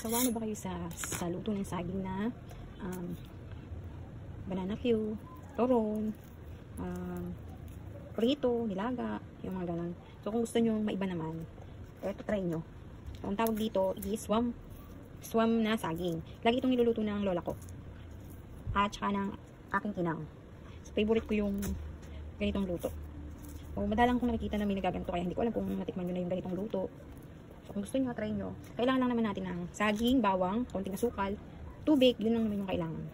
Sawa na ba kayo sa luto ng saging na banana Q, toron, prito, nilaga, yung mga ganun. So kung gusto nyo maiba naman, eto try nyo. So, ang tawag dito is swam na saging. Lagi itong niluluto ng lola ko. At saka ng aking kinang. So, favorite ko yung ganitong luto. So, madalang kong nakikita na may nagaganto, kaya hindi ko alam kung natikman nyo na yung ganitong luto. So, kung gusto nyo, try nyo. Kailangan lang naman natin ng saging, bawang, konting asukal, tubig, yun lang naman yung kailangan.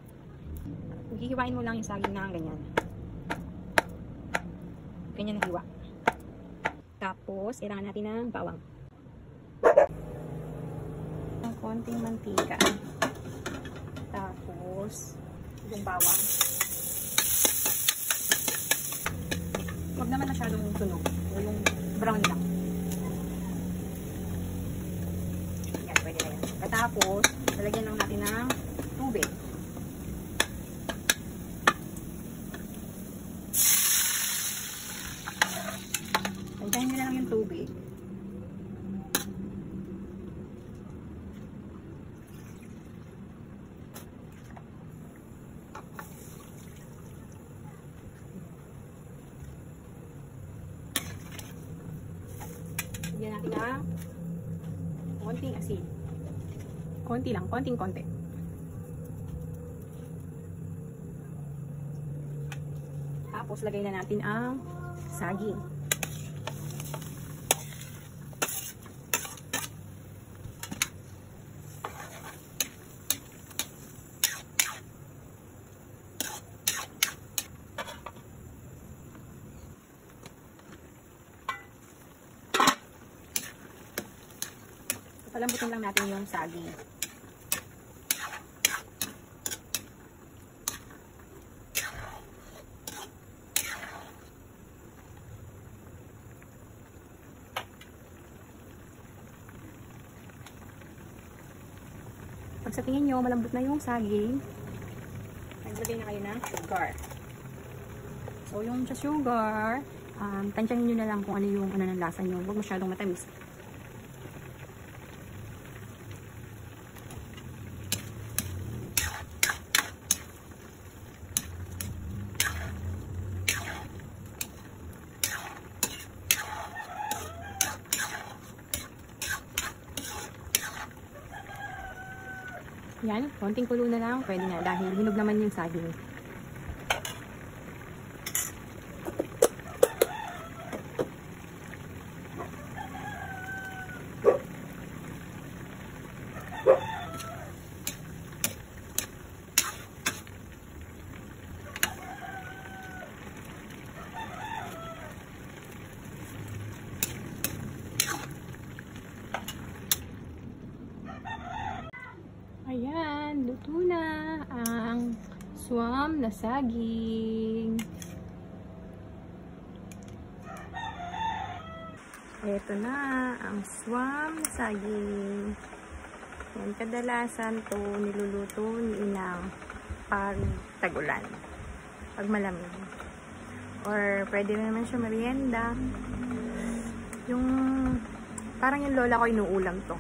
Hihiwain mo lang yung saging na ganyan. Ganyan na hiwa. Tapos, kailangan natin ng bawang. Ng konting mantika. Tapos, yung bawang. Huwag naman masyadong tunog. Yung brown lang. Yan, pwede na yan. Tapos, lalagyan lang natin ng tubig. Tantahin nyo na lang yung tubig. Lagyan natin ng konting asin. Konti lang, konting-konti. Tapos lagay na natin ang saging. Palambutin lang natin yung saging. Pag sa tingin nyo, malambot na yung saging, naglagay na kayo ng sugar. So, yung sa sugar, tansyahin nyo na lang kung ano yung ng lasa nyo. Huwag masyadong matamis. Yan, konting kulo na lang, pwede na dahil hinog naman yung saging. Ayan, luto na ang swam na saging. Ito na ang swam na saging. Yan, kadalasan to niluluto ni inang pag tag-ulan, pag malamig. Or pwede naman siya merienda. Yung parang yung lola ko inuulam to.